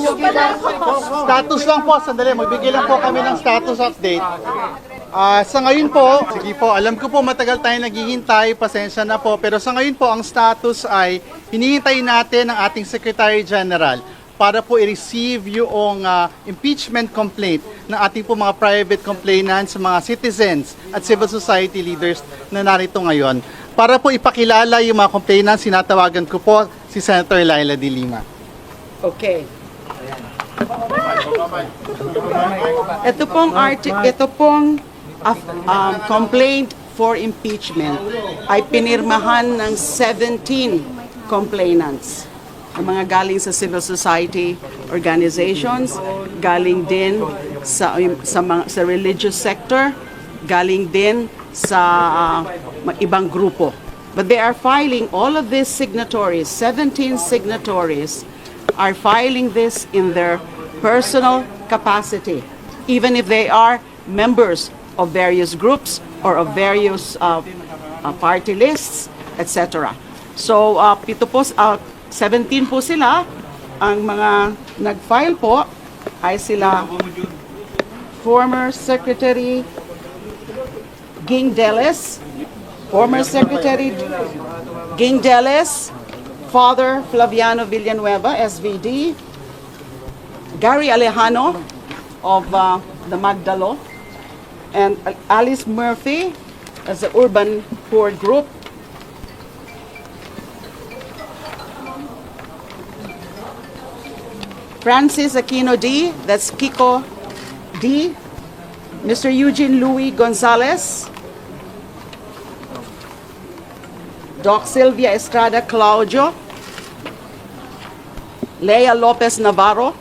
Status lang po, sandali, magbigay lang po kami ng status update. Sa ngayon po, sige po, alam ko po matagal tayo naghihintay, pasensya na po, pero sa ngayon po ang status ay hinihintay natin ang ating Secretary General para po i-receive yung impeachment complaint ng ating po mga private complainants, mga citizens at civil society leaders na narito ngayon. Para po ipakilala yung mga complainants, sinatawagan ko po si Senator Laila de Lima. Okay. Ito pong complaint for impeachment ay pinirmahan ng 17 complainants. Ang mga galing sa civil society organizations, galing din sa religious sector, galing din sa ibang grupo. But they are filing all of these signatories, 17 signatories, are filing this in their personal capacity, even if they are members of various groups or of various party lists, etc. So, 17 po sila. Ang mga nag-file po ay sila former Secretary Ging Deles, Father Flaviano Villanueva, SVD, Gary Alejano of the Magdalo, and Alice Murphy as the Urban Poor Group, Francis Aquino D, that's Kiko D, Mr. Eugene Louis Gonzalez, Doc Sylvia Estrada Claudio, Lea Lopez Navarro,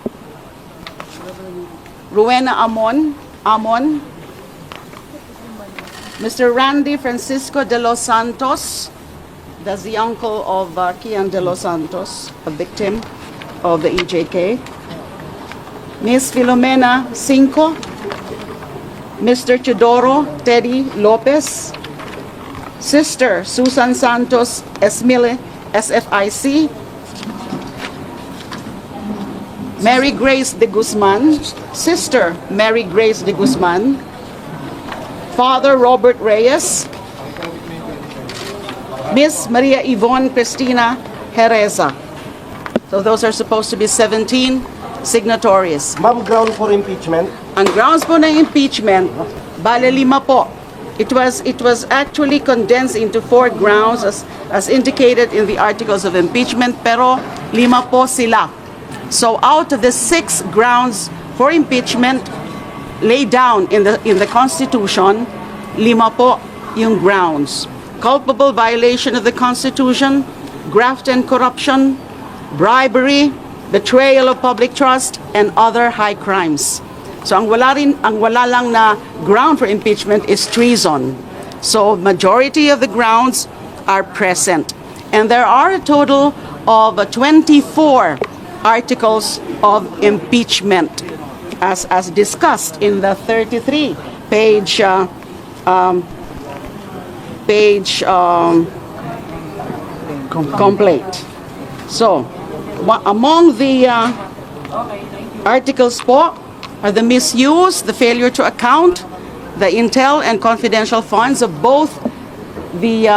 Rowena Amon, Mr. Randy Francisco de los Santos, that's the uncle of Kian de los Santos, a victim of the EJK, Ms. Filomena Cinco, Mr. Teodoro Teddy Lopez, Sister Susan Santos Esmile, SFIC, Mary Grace de Guzman, Sister Mary Grace de Guzman, Father Robert Reyes, Miss Maria Yvonne Cristina Jereza. So those are supposed to be 17 signatories. Ma'am, ground for impeachment? Ang grounds po ng impeachment, bale 5 po. It was actually condensed into 4 grounds as indicated in the articles of impeachment, pero 5 po sila. So out of the 6 grounds for impeachment laid down in the Constitution, 5 po yung grounds. Culpable violation of the Constitution, graft and corruption, bribery, betrayal of public trust, and other high crimes. So ang wala lang na ground for impeachment is treason. So majority of the grounds are present. And there are a total of 24 articles of impeachment as discussed in the 33 page complaint. So among the articles po are the misuse, the failure to account, the intel and confidential funds of both the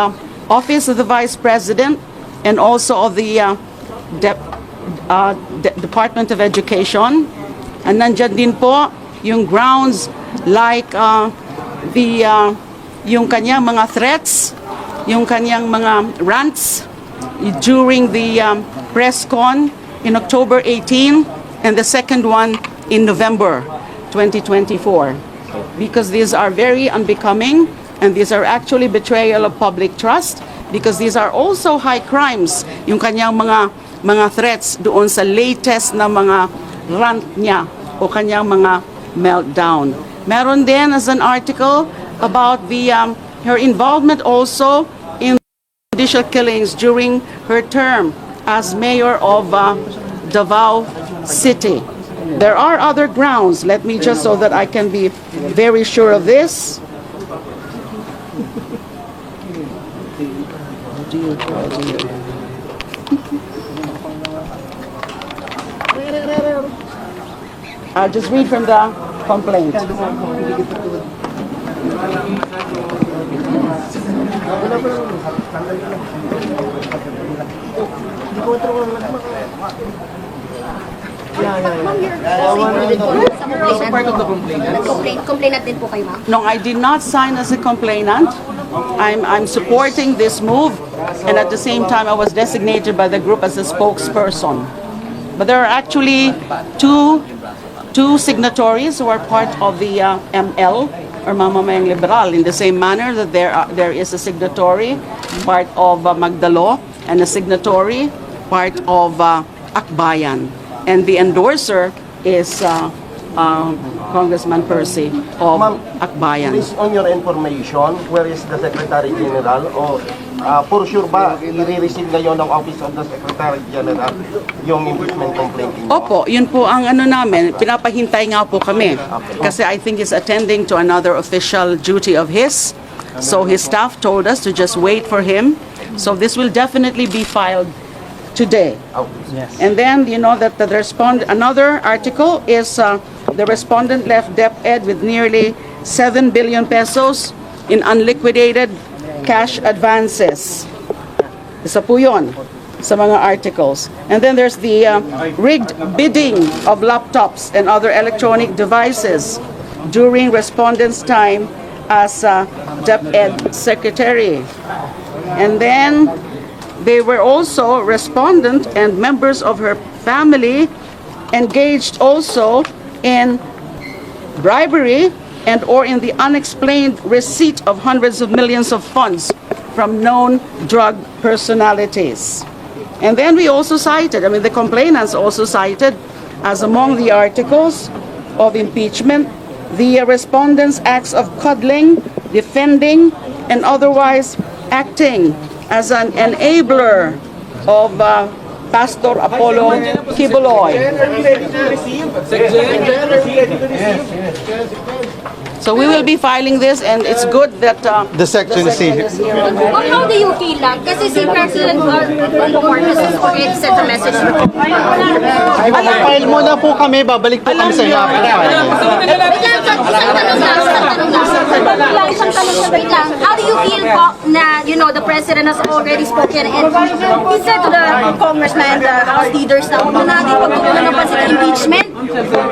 Office of the Vice President and also of the Department of Education. And nandyan din po yung grounds like yung kanyang mga threats, yung kanyang mga rants during the press con in October 18 and the second one in November 2024, because these are very unbecoming and these are actually betrayal of public trust, because these are also high crimes, yung kanyang mga threats doon sa latest na mga rant niya o kanyang mga meltdown. Meron din as an article about her involvement also in judicial killings during her term as mayor of Davao City. There are other grounds. Let me just, so that I can be very sure of this. I'll just read from the complaint. Also part of the complaint. Complainant din po kayo, ma'am? No, I did not sign as a complainant. I'm supporting this move, and at the same time, I was designated by the group as a spokesperson. But there are actually two signatories who are part of the ML, or Mamamayang Liberal, in the same manner that there is a signatory part of Magdalo and a signatory part of Akbayan. And the endorser is Congressman Percy of Akbayan. Based on your information, where is the Secretary General? O for sure ba, i-receive ngayon ng Office of the Secretary General yung impeachment complaint niyo? Opo, yun po ang ano namin, pinapahintay nga po kami. Kasi I think he's attending to another official duty of his. So his staff told us to just wait for him. So this will definitely be filed today. And then, you know, that another article is the respondent left DepEd with nearly 7 billion pesos in unliquidated cash advances. Isa po yun sa mga articles. And then there's the rigged bidding of laptops and other electronic devices during respondent's time as DepEd secretary. And then they were also, respondent and members of her family, engaged also in bribery and or in the unexplained receipt of hundreds of millions of funds from known drug personalities. And then we also cited, the complainants also cited, as among the articles of impeachment, the respondents' acts of coddling, defending, and otherwise acting as an enabler of Pastor Apollo Kibuloy. So we will be filing this, and it's good that The section is here. Well, how do you feel lang? Kasi si President Bongbong Marcos has already sent a message to the File muna po kami, babalik po kami sa iyo. Wait lang. How do you feel po na, you know, the President has already spoken and he said to the congressman, the House leaders na huwag na natin pagtutunan ng pansin impeachment?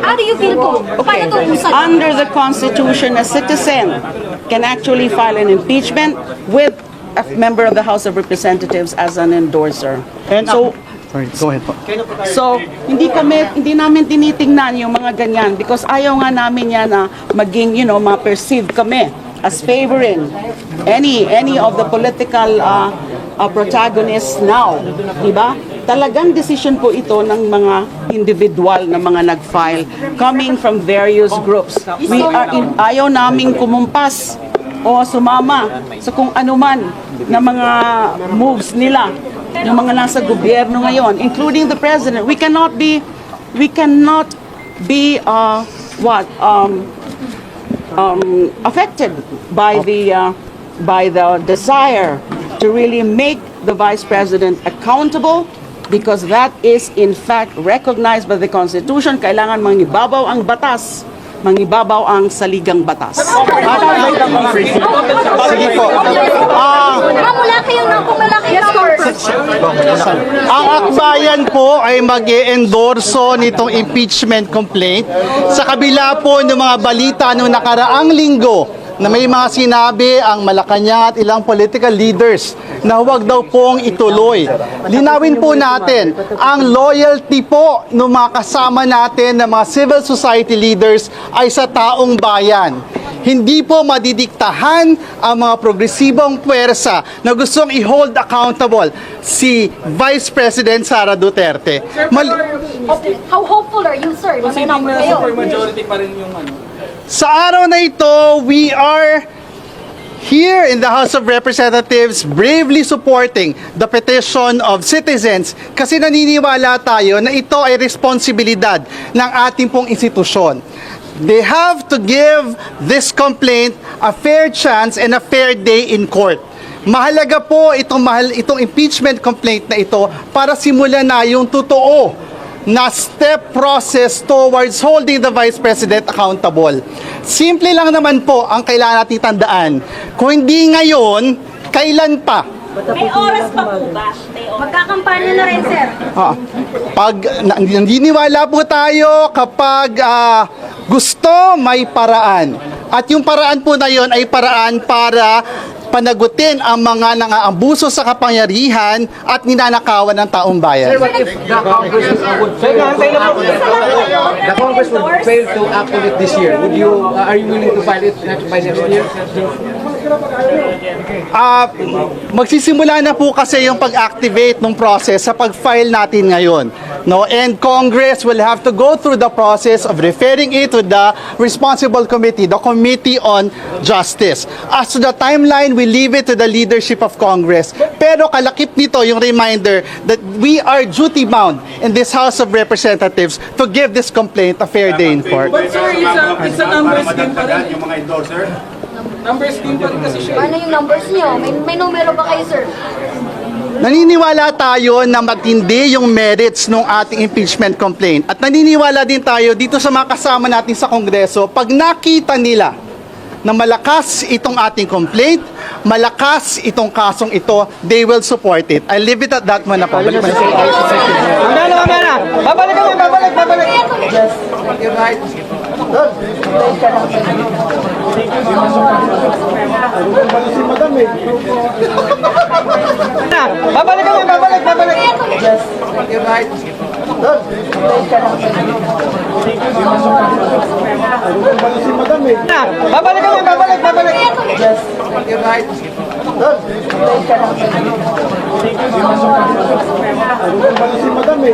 How do you feel po? Paano ito usan? under the Constitution, a citizen can actually file an impeachment with a member of the House of Representatives as an endorser. And So, sorry, go ahead po. So, hindi namin tinitingnan yung mga ganyan because ayaw nga namin yan na maging, ma-perceive kami as favoring any of the political protagonists now, di ba? Talagang decision po ito ng mga individual na mga nag-file coming from various groups. Ayaw naming kumumpas o sumama sa kung anuman na mga moves nila, yung mga nasa gobyerno ngayon, including the president. We cannot be affected by the desire to really make the vice president accountable, because that is in fact recognized by the Constitution. Kailangan mangibabaw ang batas, mangibabaw ang saligang batas. Sige po. Mula kayong Ang Akbayan po ay mag-e-endorso nitong impeachment complaint sa kabila po ng mga balita noong nakaraang linggo na may mga sinabi ang Malacanang at ilang political leaders na huwag daw pong ituloy. Linawin po natin, ang loyalty po ng mga kasama natin na mga civil society leaders ay sa taong bayan. Hindi po madidiktahan ang mga progresibong puwersa na gustong i-hold accountable si Vice President Sarah Duterte. How hopeful are you, sir? May number kayo. Majority pa rin yung ano. Sa araw na ito, we are here in the House of Representatives bravely supporting the petition of citizens kasi naniniwala tayo na ito ay responsibilidad ng ating pong institusyon. They have to give this complaint a fair chance and a fair day in court. Mahalaga po itong impeachment complaint na ito para simulan na yung totoo na step process towards holding the Vice President accountable. Simple lang naman po ang kailangan natin tandaan. Kung hindi ngayon, kailan pa? May oras pa po ba? Magkakampanya na rin, sir. Naniniwala po tayo kapag gusto, may paraan. At yung paraan po na yon ay paraan para panagutin ang mga nang-aabuso sa kapangyarihan at ninanakawan ng taong bayan. What if the Congress would fail to act on it this year? Are you willing to file it by next year? Magsisimula na po kasi yung pag-activate ng process sa pag-file natin ngayon. No? And Congress will have to go through the process of referring it to the responsible committee, the Committee on Justice. As to the timeline, we leave it to the leadership of Congress. Pero kalakip nito yung reminder that we are duty-bound in this House of Representatives to give this complaint a fair day in court. But sir, it's a numbers game pa rin. Yung mga endorser? Numbers game pa rin kasi siya. Paano yung numbers niyo? May numero ba kayo, sir? Naniniwala tayo na matindi yung merits ng ating impeachment complaint. At naniniwala din tayo dito sa mga kasama natin sa Kongreso, pag nakita nila na malakas itong ating complaint, malakas itong kasong ito, they will support it. I'll leave it at that muna po. Babalik kami, babalik. You're right. Babalik kami, babalik. You're right. Babalik kami, babalik. You're right. Madam